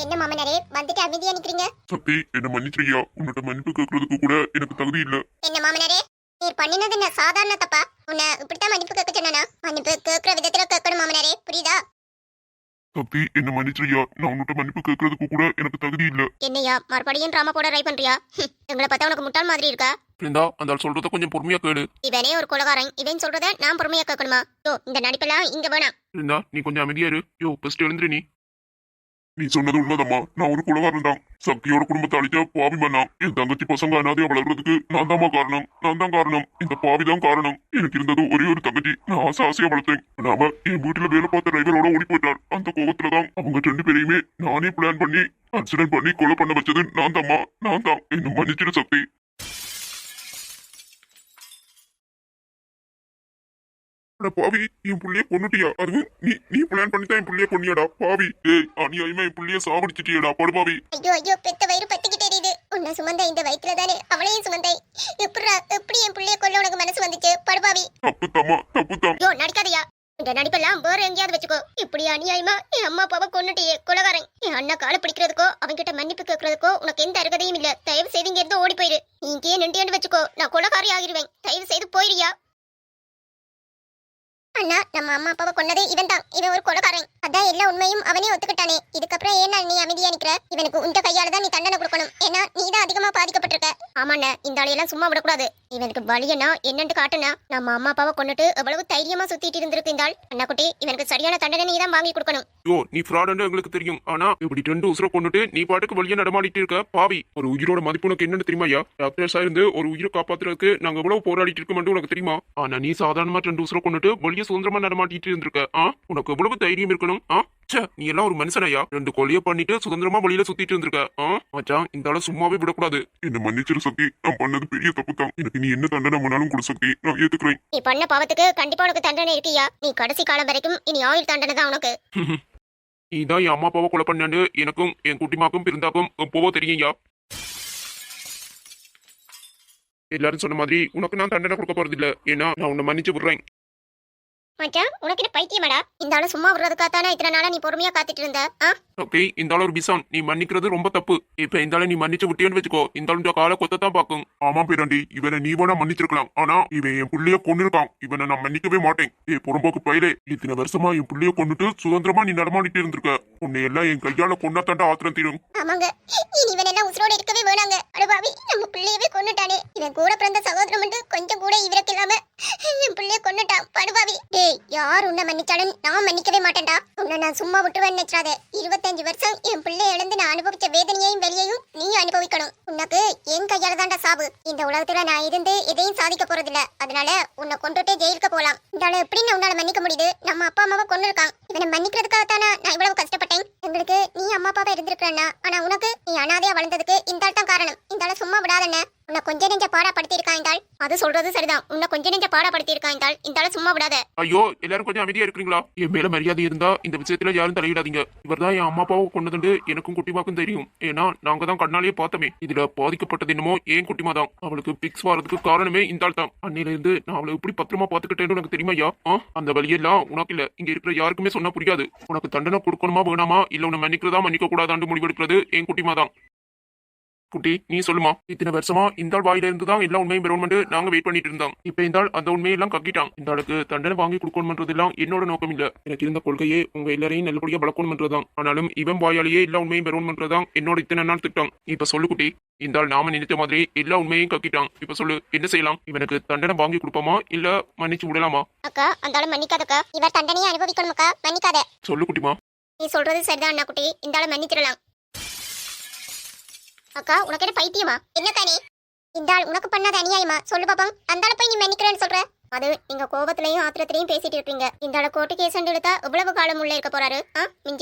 என்ன மாமனாரே வந்துட்டு அமைதியா நிக்கிறீங்க? சக்தி, என்ன மன்னிச்சிரியா? உன்கிட்ட மன்னிப்பு கேட்கறதுக்கு கூட எனக்கு தகுதி இல்ல. என்ன மாமனாரே, நீ பண்ணினது என்ன சாதாரண தப்பா? உன்னை இப்படித்தான் மன்னிப்பு கேட்க சொன்னா? மன்னிப்பு கேட்கிற விதத்துல கேட்கணும் மாமனாரே, புரியுதா? சக்தி, என்ன மன்னிச்சிரியா? நான் உன்கிட்ட மன்னிப்பு கேட்கறதுக்கு கூட எனக்கு தகுதி இல்ல. என்னையா மறுபடியும் டிராமா போட ட்ரை பண்றியா? எங்களை பார்த்தா உனக்கு முட்டாள் மாதிரி இருக்கா? பிருந்தா, அந்த ஆள் சொல்றத கொஞ்சம் பொறுமையா கேளு. இவனே ஒரு கொலகாரன், இவன் சொல்றத நான் பொறுமையா கேட்கணுமா? யோ, இந்த நடிப்பெல்லாம் இங்க வேணாம். பிருந்தா, நீ கொஞ்சம் அமைதியா இரு. யோ, ஃபர்ஸ்ட் எழுந்துரு. நீ சொன்னது உண்மைதம்மா. நான் ஒரு குலகாரன் தான். சக்தியோட குடும்பத்தை அழிக்க பாவி பண்ணா. என் தங்கச்சி பசங்க அனாதையா வளர்றதுக்கு நான் தான் காரணம். நான் தான் காரணம். இந்த பாவி தான் காரணம். எனக்கு இருந்தது ஒரே ஒரு தங்கச்சி. நான் ஆசையா வளர்த்தேன். நாம என் வீட்டுல வேலை பார்த்த டிரைவரோட ஓடி போயிட்டார். அந்த கோபத்துலதான் அவங்க 2 பேரையுமே நானே பிளான் பண்ணி ஆக்சிடென்ட் பண்ணி கொலை பண்ண வச்சது நான் தான்மா. நான் தான். என்ன மன்னிச்சிரு சக்தி. பாவி, என் புள்ளைய கொன்னுட்டியா? அது நீ பிளான் பண்ணித்தான் என் புள்ளைய கொன்னியாடா பாவி. ஏய், அநியாயமா என் புள்ளைய சாவடிச்சிட்டியடா படுபாவி. ஐயோ ஐயோ, பெத்த வயிறு பத்திக்கிட்டே எரியுது. உன்னை சுமந்த இந்த வயிற்றுல தானே அவளையும் சுமந்தை. எப்படி என் புள்ளைய கொல்ல உனக்கு மனசு வந்துச்சு படுபாவி? தப்பு தான். யோ, நடிக்காதயா. இந்த நடிப்பெல்லாம் வேற எங்கேயாவது வச்சுக்கோ. இப்படி அநியாயமா என் அம்மா அப்பாவை கொன்னுட்டியே கொலகாரன். என் அண்ணா காலை பிடிக்கிறதுக்கோ அவன்கிட்ட மன்னிப்பு கேட்கறதுக்கோ உனக்கு எந்த அருகதையும் இல்ல. தயவு செய்து இங்க இருந்து ஓடி போயிரு. நீ இங்கேயே நின்று வச்சுக்கோ. நான் கொலகாரி ஆகிருவேன். தயவு செய்து போயிரியா. அண்ணா, நம்ம அம்மா அப்பாவை கொன்னதே இவன் தான். இவன் ஒரு கொலகாரன். அதான் எல்லா உண்மையும் அவனே ஒத்துக்கிட்டானே. இதுக்கப்புறம் ஏன்னா நீ அமைதியா நிக்கிற? இவனுக்கு உண்ட கையால தான் நீ தண்டனை கொடுக்கணும். ஏன்னா நீ தான் அதிகமா பாதிக்கப்பட்டிருக்க. ஆமாண்ண, இந்த ஆளையெல்லாம் சும்மா விடக்கூடாது. இவனுக்கு வலியனா என்னன்னு காட்டுனா. நம்ம அம்மா அப்பாவை கொண்டுட்டு எவ்வளவு தைரியமா சுத்திட்டு இருந்திருக்கு இந்த ஆள். அண்ணா குட்டி, இவனுக்கு சரியான தண்டனை நீ தான் வாங்கி கொடுக்கணும். யோ, நீ ஃப்ராட்னு எங்களுக்கு தெரியும். ஆனா இப்படி 2 உசுர கொண்டுட்டு நீ பாட்டுக்கு வழியா நடமாடிட்டு இருக்க பாவி. ஒரு உயிரோட மதிப்பு உனக்கு என்னன்னு தெரியுமாயா? டாக்டர்ஸா இருந்து ஒரு உயிரை காப்பாத்துறதுக்கு நாங்க எவ்வளவு போராடிட்டு இருக்கோம் உனக்கு தெரியுமா? ஆனா நீ சாதாரணமா 2 உசுர கொண்டுட்டு வழிய சுதந்திரமா நடமாட்டிட்டு இருந்திருக்க. உனக்கு எவ்வளவு தைரியம் இருக்கணும்? நீ எல்லாம் ஒரு மனுஷனையா? 2 கொலைய பண்ணிட்டு சுதந்திரமா வழியில சுத்திட்டு இருந்திருக்க. மச்சான், இந்த ஆள சும்மாவே விடக்கூடாது. என்ன மன்னிச்சிரு சக்தி. நான் பண்ணது பெரிய தப்பு தான். எனக்கு நீ என்ன தண்டனை பண்ணாலும் கொடு சக்தி, நான் ஏத்துக்கிறேன். நீ பண்ண பாவத்துக்கு கண்டிப்பா உனக்கு தண்டனை இருக்கியா? நீ கடைசி காலம் வரைக்கும் இனி ஆயுள் தண்டனை தான் உனக்கு. நீதான் என் அம்மா அப்பாவை கொலை பண்ணு எனக்கும் என் குட்டிமாக்கும் பிறந்தாக்கும் எப்போவோ தெரியும்யா. எல்லாரும் சொன்ன மாதிரி உனக்கு நான் தண்டனை கொடுக்க போறது இல்ல. ஏன்னா நான் உன்னை மன்னிச்சு விடுறேன். மச்சான், உனக்கு என்ன பைத்தியமாடா? இந்த ஆளு சும்மா விடுறதுக்காத்தானே இத்தனை நாளா நீ பொறுமையா காத்துட்டு இருந்த. ஓகே, இந்த ஆள் ஒரு பிசான். நீ மன்னிக்கிறது ரொம்ப தப்பு. இப்ப இந்த ஆளை நீ மன்னிச்சு விட்டியன்னு வச்சுக்கோ, இந்த ஆளு காலை கொத்தத்தான் பாக்கும். ஆமா பேராண்டி, இவனை நீ வேணா மன்னிச்சிருக்கலாம். ஆனா இவன் என் புள்ளைய கொன்னிருக்கான். இவனை நான் மன்னிக்கவே மாட்டேன். புறம்போக்கு பயிலே, இத்தனை வருஷமா என் புள்ளைய கொண்டுட்டு சுதந்திரமா நீ நடமாடிட்டு இருந்திருக்க. உன்னை எல்லாம் என் கையால கொண்டா தாண்டா ஆத்திரம் தீரும். ஆமாங்க, இனி இவன் எல்லாம் உசுரோட இருக்கவே வேணாங்க. அடபாவி, நம்ம பிள்ளையவே கொன்னுட்டானே. இவன் கூட பிறந்த சகோதரம் வந்து கொஞ்சம் கூட இவருக்கு இல்லாம என் பிள்ளைய கொன்னுட்டான் படுபாவி. டேய், யார் உன்னை மன்னிச்சாலும் நான் மன்னிக்கவே மாட்டேன்டா. உன்னை நான் சும்மா விட்டுருவேன்னு நினைச்சாத. 25 வருஷம் என் பிள்ளை இழந்து நான் அனுபவிச்ச வேதனையையும் வெளியையும் நீ அனுபவிக்கணும். உனக்கு என் கையால தாண்டா சாவு. இந்த உலகத்துல நான் இருந்து எதையும் சாதிக்க போறதில்ல. அதனால உன்னை கொண்டுட்டே ஜெயிலுக்கு போலாம். இந்த ஆளை எப்படி நான் உன்னால மன்னிக்க முடியுது? நம்ம அப்பா அம்மாவை கொண்டு இருக்கான். இவனை மன்னிக்கிறதுக்காக தானே நான் இவ்வளவு கஷ்டப்பட்டேன். எங்களுக்கு நீ அம்மா அப்பாவை இருந்திருக்கிறா. ஆனா உனக்கு நீ அனாதையா வளர்ந்ததுக்கு இந்த ஆள் தான் காரணம். இந்த ஆளை சும்மா விடாதண்ண. உன்னை கொஞ்ச நெஞ்ச பாடாப்படுத்தி இருக்கா இந்த ஆள். அது சொல்றது சரிதான். உன்னை கொஞ்ச நெஞ்ச பாடாப்படுத்தி இருக்கா இந்த ஆள். இந்த ஆளை சும்மா விடாத. ஐயோ, எல்லாரும் கொஞ்சம் அமைதியா இருக்கீங்களா? என் மேல மரியாதை இருந்தா இந்த விஷயத்துல யாரும் தலையிடாதீங்க. இவர்தான் என் அம்மா அப்பாவை கொண்டதுண்டு எனக்கும் குட்டிமாக்கும் தெரியும். ஏன்னா நாங்க தான் கண்ணாலேயே பார்த்தோமே. இதுல பாதிக்கப்பட்டது என்னமோ ஏன் குட்டிமா தான். அவளுக்கு பிக்ஸ் வரதுக்கு காரணமே இந்த ஆள் தான். அன்னையில இருந்து நான் அவளை எப்படி பத்திரமா பாத்துக்கிட்டேன்னு உனக்கு தெரியுமா? அந்த வழியெல்லாம் உனக்கு இல்ல. இங்க இருக்கிற யாருக்குமே சொன்னா புரியாது. உனக்கு தண்டனை கொடுக்கணுமா வேணாமா, இல்ல உன்னை மன்னிக்கிறதா மன்னிக்க கூடாதான்னு முடிவெடுக்கிறது என் குட்டிமா தான். குட்டி, நீ சொல்லுமா. இத்தனை வருஷமா இந்த ஆள் வாயில இருந்து தான் எல்லா உண்மையும் பெறணும்னு நாங்க வெயிட் பண்ணிட்டு இருந்தோம். இப்ப இந்த ஆள் அந்த உண்மையெல்லாம் கக்கிட்டான். இந்த ஆளுக்கு தண்டனை வாங்கி கொடுக்கணும்ன்றதெல்லாம் என்னோட நோக்கம் இல்ல. எனக்கு இருந்த கொள்கையே உங்க எல்லாரையும் நல்லபடியா வளர்க்கணும்ன்றதான். ஆனாலும் இவன் வாயாலேயே எல்லா உண்மையும் பெறணும்ன்றதான் என்னோட இத்தனை நாள் திட்டம். இப்ப சொல்லு குட்டி, இந்த ஆள் நாம நினைத்த மாதிரி எல்லா உண்மையும் கக்கிட்டான். இப்ப சொல்லு, என்ன செய்யலாம்? இவனுக்கு தண்டனை வாங்கி கொடுப்போமா இல்ல மன்னிச்சு விடலாமா? அக்கா, அந்த ஆளை மன்னிக்காதக்கா. இவர் தண்டனையை அனுபவிக்கணும்க்கா. மன்னிக்காத. சொல்லு குட்டிமா. நீ சொல்றது சரிதான் அண்ணா குட்டி. இந்த ஆளை மன்னிச்சிடலாம். அக்கா, உனக்கு என்ன பைத்தியமா? என்னக்கா நீ? இந்த ஆள் உனக்கு பண்ணாத அநியாயமா? சொல்லு பாப்போம். அந்த ஆளை போய் நீ மன்னிக்கிறேன்னு சொல்ற? அது நீங்க கோபத்திலையும் ஆத்திரத்திலையும் பேசிட்டு இருப்பீங்க. இந்த ஆளை கோர்ட்டு கேஸ் எடுத்தா எவ்வளவு காலம் உள்ள இருக்க போறாரு?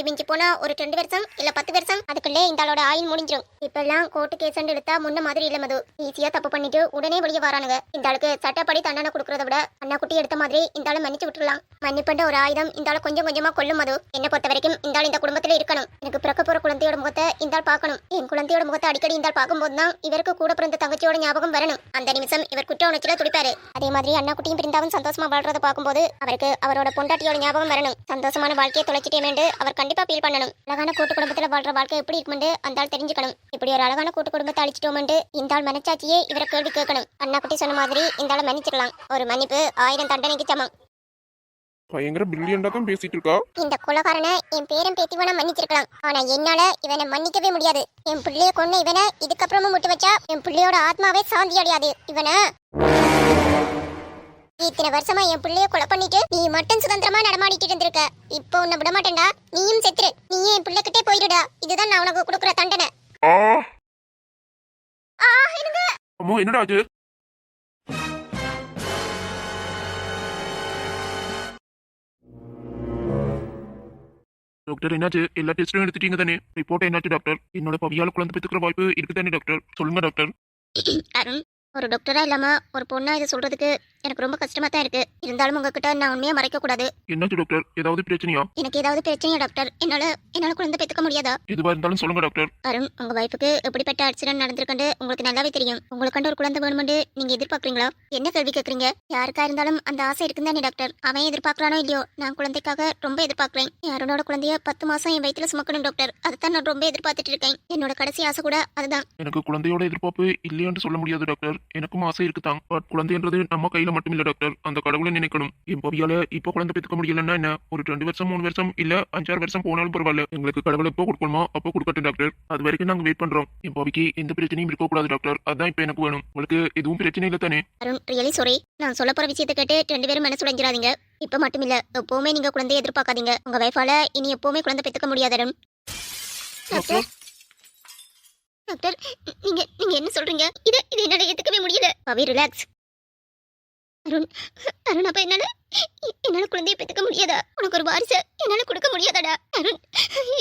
மிஞ்சி போனா ஒரு 2 வருஷம் இல்ல 10 வருஷம். அதுக்குள்ளே இந்த ஆளோட ஆயுள் முடிஞ்சிடும். இப்ப எல்லாம் கோர்ட்டு கேஸ் எடுத்தா முன்ன மாதிரி இல்ல மது. ஈஸியா தப்பு பண்ணிட்டு உடனே வெளியே வரானுங்க. இந்த ஆளுக்கு சட்டப்படி தண்டனை கொடுக்கறத விட அண்ணா குட்டி எடுத்த மாதிரி இந்த ஆளை மன்னிச்சு விட்டுலாம். மன்னிப்பண்ட ஒரு ஆயுதம் இந்த ஆளை கொஞ்சம் கொஞ்சமா கொல்லும் மது. என்ன பொறுத்த வரைக்கும் இந்த ஆள் இந்த குடும்பத்துல இருக்கணும். எனக்கு பிறக்க போற குழந்தையோட முகத்தை இந்த ஆள் பார்க்கணும். என் குழந்தையோட முகத்தை அடிக்கடி இந்த ஆள் பார்க்கும்போது தான் இவருக்கு கூட பிறந்த தங்கச்சியோட ஞாபகம் வரணும். அந்த நிமிஷம் இவர் குற்ற உணர்ச்சியில துடிப்பாரு. அதே மாதிரி அண்ணா குட்டியும் பிருந்தாவும் சந்தோஷமா வாழ்றத பார்க்கும்போது அவருக்கு அவரோட பொண்டாட்டியோட ஞாபகம் வரணும். சந்தோஷமான வாழ்க்கையை தொலைச்சிட்டேமேண்டு அவர் கண்டிப்பா ஃபீல் பண்ணணும். அழகான கூட்டு குடும்பத்துல வாழ்ற வாழ்க்கை எப்படி இருக்குமெண்டு அந்த ஆள் தெரிஞ்சுக்கணும். இப்படி ஒரு அழகான கூட்டு குடும்பத்தை அழிச்சிட்டோமெண்டு இந்த ஆள் மனச்சாட்சியே இவரை கேள்வி கேட்கணும். அண்ணா குட்டி சொன்ன மாதிரி இந்த ஆளை மன்னிச்சிடலாம். ஒரு மன்னிப்பு 1000 தண்டனைக்கு சமம். பயங்கர பிரில்லியண்டா தான் பேசிட்டு இருக்கா. இந்த கொலகாரனை என் பேரன் பேத்திவனா மன்னிச்சிருக்கலாம். ஆனா என்னால இவனை மன்னிக்கவே முடியாது. என் பிள்ளைய கொண்டு இவனை இதுக்கப்புறமும் விட்டு வச்சா என் பிள்ளையோட ஆத்மாவே சாந்தி அடையாது. இவனை இத்தனை வருஷமா என் பிள்ளைய கொலை பண்ணிட்டு நீ மட்டும் சுதந்திரமா நடமாடிட்டு இருந்திருக்க. இப்போ உன்னை விட மாட்டேன்டா. நீயும் செத்துரு. நீயே என் பிள்ளைகிட்டே போயிடுடா. இதுதான் நான் உனக்கு கொடுக்குற தண்டனை. அம்மா என்னடா ஆச்சு? டாக்டர் என்னாச்சு? எல்லா டெஸ்டும் எடுத்துட்டீங்க தானே? ரிப்போர்ட் என்னாச்சு டாக்டர்? என்னோட பவியால குழந்தை பெற்றுக்கிற வாய்ப்பு இருக்கு தானே டாக்டர்? சொல்லுங்க டாக்டர். அருண், ஒரு டாக்டரா இல்லாம ஒரு பொண்ணா இதை சொல்றதுக்கு எனக்கு ரொம்ப கஷ்டமா தான் இருக்கு. இருந்தாலும் உங்ககிட்ட நான் உண்மையா மறைக்க கூடாது. என்னாச்சு டாக்டர்? ஏதாவது பிரச்சனையா? எனக்கு ஏதாவது பிரச்சனையா டாக்டர்? என்னால குழந்தை பெத்துக்க முடியாதா? எதுவா இருந்தாலும் சொல்லுங்க டாக்டர். அருண், உங்க வைஃபுக்கு எப்படிப்பட்ட ஆக்சிடென்ட் நடந்திருக்குன்னு உங்களுக்கு நல்லாவே தெரியும். உங்களுக்கு ஒரு குழந்தை வேணுமென்று நீங்க எதிர்பார்க்கறீங்களா? என்ன கேள்வி கேட்கறீங்க? யாருக்கா இருந்தாலும் அந்த ஆசை இருக்குன்னு தானே டாக்டர்? அவன் எதிர்பார்க்கறானோ இல்லையோ, நான் குழந்தைக்காக ரொம்ப எதிர்பார்க்கிறேன். அருணோட குழந்தைய 10 மாசம் என் வயித்துல சுமக்கணும் டாக்டர். அதுதான் நான் ரொம்ப எதிர்பார்த்துட்டு இருக்கேன். என்னோட கடைசி ஆசை கூட அதுதான். எனக்கு குழந்தையோட எதிர்பார்ப்பு இல்லையான்னு சொல்ல முடியாது டாக்டர். எனக்கும் ஆசை இருக்குதான். பட் குழந்தைன்றது நம்ம கையில மட்டும் இல்ல டாக்டர். அந்த கடவுளை நினைக்கணும். என் பவியால இப்போ குழந்தை பெற்றுக்க முடியலன்னா என்ன? ஒரு 2 வருஷம் 3 வருஷம் இல்ல 5-6 வருஷம் போனாலும் பரவாயில்ல. எங்களுக்கு கடவுள் எப்போ கொடுக்கணுமோ அப்போ கொடுக்கட்டும் டாக்டர். அது வரைக்கும் நாங்க வெயிட் பண்றோம். என் பவிக்கு எந்த பிரச்சனையும் இருக்கக்கூடாது டாக்டர். அதான் இப்ப எனக்கு வேணும். உங்களுக்கு எதுவும் பிரச்சனை இல்ல தானே? Arun, really sorry. நான் சொல்ல போற விஷயத்தை கேட்டு 2 பேரும் மனசு உடைஞ்சிராதீங்க. இப்ப மட்டும் இல்ல, எப்பவுமே நீங்க குழந்தைய எதிர்பார்க்காதீங்க. உங்க வைஃபால இனி எப்பவுமே குழந்தை பெற்றுக்க முடியாது அருண். டாக்டர், டாக்டர், நீங்க நீங்க என்ன சொல்றீங்க? இது என்னால ஏத்துக்கவே முடியல. பவி, ரிலாக்ஸ். அருண், அருண், அப்ப என்னால குழந்தைய பெத்துக்க முடியாதா? உனக்கு ஒரு வாரிசு என்னால கொடுக்க முடியாதாடா? அருண்,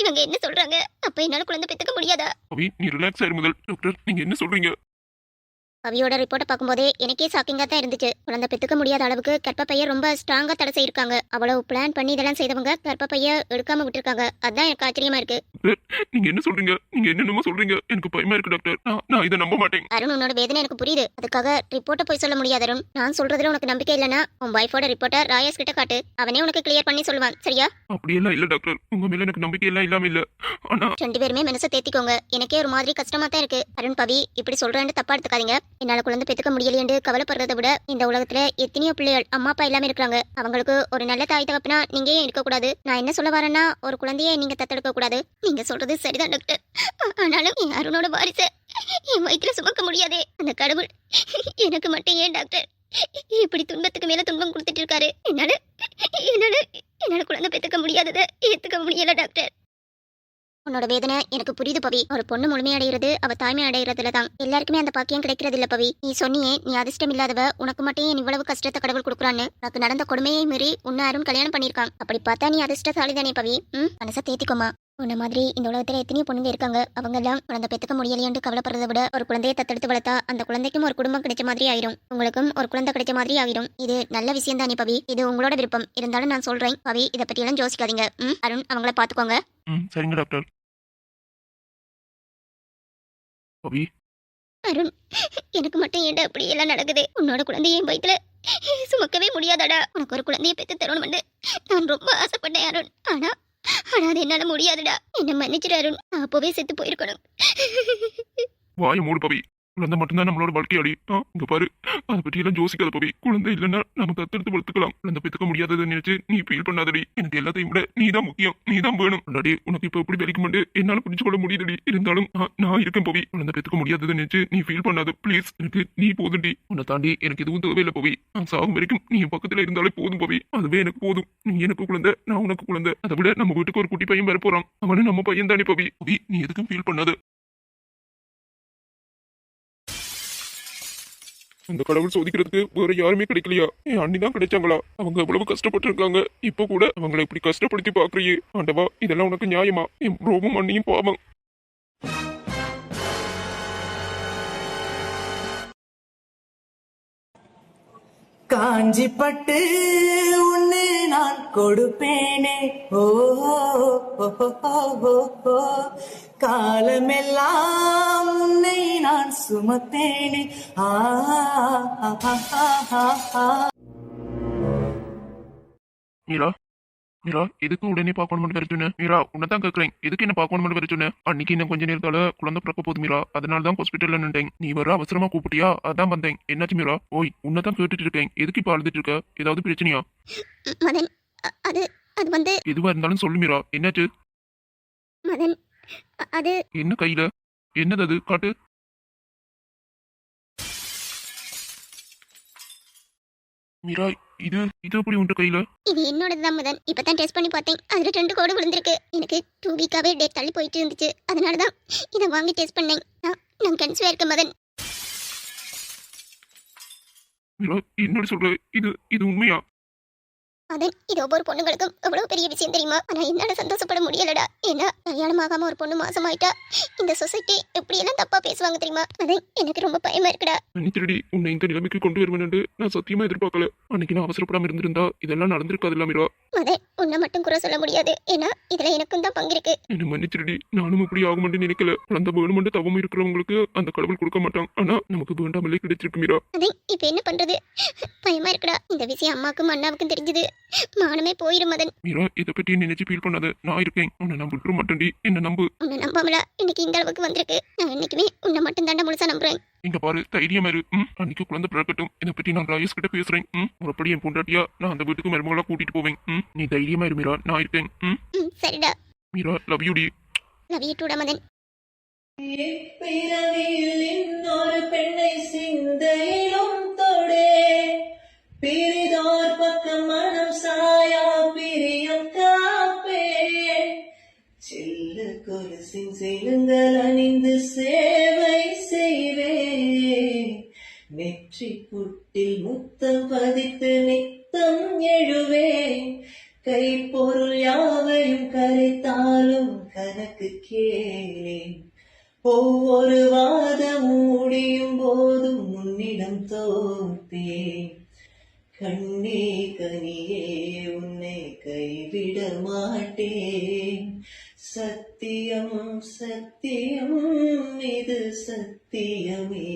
இவங்க என்ன சொல்றாங்க? அப்ப என்னால குழந்தை பெத்துக்க முடியாதா? பவி, நீ ரிலாக்ஸ் ஆயிரு முதல். டாக்டர், நீங்க என்ன சொல்றீங்க? பவியோட ரிப்போர்ட்டை பார்க்கும்போதே எனக்கே ஷாக்கிங்கா தான் இருந்துச்சு. குழந்தை பெத்துக்க முடியாத அளவுக்கு கர்ப்பப்பைய ரொம்ப ஸ்ட்ராங்கா தடை செய்யிருக்காங்க. அவ்வளவு பிளான் பண்ணி இதெல்லாம் செய்தவங்க கர்ப்பப்பைய எடுக்காம விட்டுருக்காங்க. அதான் எனக்கு ஆச்சரியமா இருக்கு. நீங்க என்ன சொல்றீங்க? நீங்க என்னென்னமோ சொல்றீங்க. எனக்கு பயமா இருக்கு டாக்டர். நான் இதை நம்ப மாட்டேன். அருண், உன்னோட வேதனை எனக்கு புரியுது. அதுக்காக ரிப்போர்ட்டை போய் சொல்ல முடியாது அருண். நான் சொல்றதுல உனக்கு நம்பிக்கை இல்லைன்னா உன் வைஃபோட ரிப்போர்ட்டை ராயஸ் கிட்ட காட்டு. அவனே உனக்கு கிளியர் பண்ணி சொல்லுவான். சரியா? அப்படியெல்லாம் இல்ல டாக்டர். உங்க மேல எனக்கு நம்பிக்கை எல்லாம் இல்லாம இல்ல. ஆனா 2 பேருமே மனசை தேத்திக்கோங்க. எனக்கே ஒரு மாதிரி கஷ்டமா தான் இருக்கு. அருண், பவி இப்படி சொல்றேன்னு தப்பா எடுத்துக்காதீங்க. என்னால குழந்தை பெத்துக்க முடியலையேன்னு கவலைப்படுறதை விட இந்த உலகத்துல எத்தனையோ பிள்ளைகள் அம்மா அப்பா இல்லாம இருக்காங்க. அவங்களுக்கு ஒரு நல்ல தாய் தகப்பனா நீங்க ஏன் இருக்க கூடாது? நான் என்ன சொல்ல வரேன்னா, ஒரு குழந்தைய நீங்க தத்தெடுக்க கூடாது. நீங்க சொல்றது சரிதான் டாக்டர். ஆனாலும் என் அருணோட வாரிசை என் வயிற்றுல சுமக்க முடியாதே. அந்த கடவுள் எனக்கு மட்டும் ஏன் டாக்டர் இப்படி துன்பத்துக்கு மேல துன்பம் கொடுத்துட்டு இருக்காரு? என்னால என்னால என்னால குழந்தை பெத்துக்க முடியாததை ஏத்துக்க முடியல டாக்டர். உன்னோட வேதனை எனக்கு புரியுது பவி. ஒரு பொண்ணு முழுமை அடைகிறது அவ தாய்மை அடைகிறதுல தான். எல்லாருக்குமே அந்த பாக்கியம் கிடைக்கிறது இல்ல பவி. நீ சொன்னியே, நீ அதிர்ஷ்டம் இல்லாதவ, உனக்கு மட்டும் ஏன் இவ்வளவு கஷ்டத்தை கடவுள் கொடுக்குறான்னு. உனக்கு நடந்த கொடுமையை மீறி உன்னை அருண் கல்யாணம் பண்ணிருக்கான். அப்படி பார்த்தா நீ அதிர்ஷ்டசாலி தானே பவி. மனசை தேத்திக்கோமா. உன்ன மாதிரி இந்த உலகத்துல எத்தனையோ பொண்ணுங்க இருக்காங்க. அவங்க எல்லாம் குழந்தை பெத்துக்க முடியலையான்னு கவலைப்படுறதை விட ஒரு குழந்தையை தத்தெடுத்து வளர்த்தா அந்த குழந்தைக்கும் ஒரு குடும்பம் கிடைச்ச மாதிரி ஆயிரும். உங்களுக்கும் ஒரு குழந்தை கிடைச்ச மாதிரி ஆயிரும். இது நல்ல விஷயம் தானே பவி. இது உங்களோட விருப்பம். இருந்தாலும் நான் சொல்றேன் பவி, இதை பத்தி எல்லாம் யோசிக்காதீங்க. அருண், அவங்கள பாத்துக்கோங்க. சரிங்க டாக்டர். பவி, அருண், எனக்கு மட்டும் ஏன்டா அப்படி எல்லாம் நடக்குது? உன்னோட குழந்தைய என் வயித்துல சுமக்கவே முடியாதாடா? உனக்கு ஒரு குழந்தைய பெத்து தரணும்னு நான் ரொம்ப ஆசைப்பட்டேன் அருண். ஆனா அது என்னால முடியாதுடா. என்ன மன்னிச்சிரு அருண். நான் அப்பவே செத்து போயிருக்கணும். வாய மூடு பவி. குழந்தை மட்டும்தான் நம்மளோட வாழ்க்கையாடி. இங்க பாரு, அதை பற்றி எல்லாம் யோசிக்காத பவி. குழந்தை இல்லைன்னா நம்ம தத்தெடுத்து வளர்த்துக்கலாம். குழந்தை பெற்றுக்க முடியாததை நினைச்சு நீ ஃபீல் பண்ணாதடி. எனக்கு எல்லாத்தையும் விட நீ தான் முக்கியம். நீ தான் வேணும். அடாடி, உனக்கு இப்ப எப்படி வெளிக்குமெண்டு என்னால புரிஞ்சு கொள்ள முடியுதுடி. இருந்தாலும் நான் இருக்கேன் பவி. குழந்தை பெற்றுக்க முடியாததை நினைச்சு நீ ஃபீல் பண்ணாத ப்ளீஸ். எனக்கு நீ போதுண்டி. உன்னை தாண்டி எனக்கு எதுவும் தேவையில்லை பவி. நான் சாகும் வரைக்கும் நீ என் பக்கத்துல இருந்தாலே போதும் பவி. அதுவே எனக்கு போதும். நீ எனக்கு குழந்தை, நான் உனக்கு குழந்தை. அதை விட நம்ம வீட்டுக்கு ஒரு குட்டி பையன் வர போறான். அவனு நம்ம பையன் தானே பவி. பவி, நீ எதுக்கும் ஃபீல் பண்ணாத. அந்த கடவுள் சோதிக்கிறதுக்கு வேற யாருமே கிடைக்கலையா? என் அண்ணி தான் கிடைச்சாங்களா? அவங்க எவ்வளவு கஷ்டப்பட்டு இருக்காங்க. இப்போ கூட அவங்களை இப்படி கஷ்டப்படுத்தி பாக்குறியே ஆண்டவா, இதெல்லாம் உனக்கு நியாயமா? என் ப்ரோவும் அண்ணியும் பாவம். காஞ்சி பட்டு உன்னை நான் கொடுப்பேனே. ஓ காலமெல்லாம் உன்னை நான் சுமப்பேனே. மீரா மீரா எதுக்கு உடனே பார்க்கணும்னு வர சொன்ன? மீரா உன்னதான் கேட்கறேன், எதுக்கு என்ன பார்க்கணும்னு வர சொன்ன? அன்னைக்கு இன்னும் கொஞ்ச நேரத்தால குழந்தை பிறக்க போகுது மீரா, அதனால தான் ஹாஸ்பிட்டல்ல நின்றேன். நீ வர அவசரமா கூப்பிட்டியா, அதான் வந்தேன். என்னாச்சு மீரா? ஓய் உன்னதான் கேட்டுட்டு இருக்கேன், எதுக்கு இப்ப அழுதுட்டு இருக்க? ஏதாவது பிரச்சனையா? மதன், அது அது வந்து எதுவா இருந்தாலும் சொல்லு மீரா, என்னாச்சு? மதன், அது என்ன கையில? என்னது அது? காட்டு. மீரா இது இது எப்படி உன் கையில? இது என்னோடதுதான் மதன். இப்பதான் டெஸ்ட் பண்ணி பார்த்தேன், அதுல 2 கோடு விழுந்திருக்கு. எனக்கு 2 வீக்காவே டேட் தள்ளி போயிட்டு இருந்துச்சு, அதனாலதான் இதை வாங்கி டெஸ்ட் பண்ணேன். நான் கன்சீவா இருக்கேன் மதன். மீரா என்னோட சொல்ற, இது இது உண்மையா? மதன், இது ஒவ்வொரு பொண்ணுங்களுக்கும் எவ்வளவு பெரிய விஷயம் தெரியுமா? ஆனா என்னால சந்தோஷப்பட முடியலடா. ஏன்னா கல்யாணம் ஆகாம ஒரு பொண்ணு மாசமாயிட்டா இந்த சொசைட்டி எப்படி எல்லாம் தப்பா பேசுவாங்க தெரியுமா? மதன், எனக்கு ரொம்ப பயமா இருக்குடா. மன்னிச்சிருடி, உன்னை இந்த நிலைமைக்கு கொண்டு வருவேன்னு நான் சத்தியமா எதிர்பார்க்கல. அன்னைக்கு நான் அவசரப்படாம இருந்திருந்தா இதெல்லாம் நடந்திருக்காதுல்ல மீரா. மதன், உன்னை மட்டும் குறை சொல்ல முடியாது, ஏன்னா இதுல எனக்கும் தான் பங்கு இருக்கு. என்ன மன்னிச்சிருடி, நானும் இப்படி ஆகுமென்று நினைக்கல. குழந்தை வேணுமென்று தவம் இருக்கிறவங்களுக்கு அந்த கடவுள் கொடுக்க மாட்டான், ஆனா நமக்கு வேண்டாமலே கிடைச்சிருக்கு மீரா. மதன், இப்ப என்ன பண்றது? பயமா இருக்குடா. இந்த விஷயம் அம்மாக்கும் அண்ணாவுக்கும் தெரிஞ்சது மானமே போயிடும் மதன். மீரா இதை பற்றி நினைச்சு ஃபீல் பண்ணாத, நான் இருக்கேன். உன்னை நான் விட்டுற மாட்டேன்டி, என்ன நம்பு. உன்னை நம்பாமலா இன்னைக்கு இந்த அளவுக்கு வந்திருக்கு? நான் என்னைக்குமே உன்னை மட்டும் தாண்டா முழுசா நம்புறேன். இங்க பாரு, தைரியமா இரு. அன்னைக்கு குழந்தை பிறக்கட்டும், இதை பற்றி நான் ராயஸ் கிட்ட பேசுறேன். மறுபடி என் பொண்டாட்டியா நான் அந்த வீட்டுக்கு மருமகளா கூட்டிட்டு போவேன். நீ தைரியமா இரு மீரா, நான் இருக்கேன். சரிடா. மீரா லவ் யூ டி. லவ் யூ டூடா மதன். பிறவியில் இன்னொரு பெண்ணை சிந்தையிலும் தொடே பிரிதோர் பக்கம் மனம் சாயா பிரியம் காப்பே செல்ல கொலுசின் செலுங்கள் அணிந்து சேவை செய்வே நெற்றி புட்டில் முத்தம் பதித்து நித்தம் எழுவே கைப்பொருள் யாவையும் கரைத்தாலும் கணக்கு கேளேன் ஒவ்வொரு வாதம் முடியும் போதும் முன்னிடம் தோற்பேன் கண்ணே கனியே உன்னை கைவிட மாட்டேன் சத்தியம் சத்தியம் இது சத்தியமே.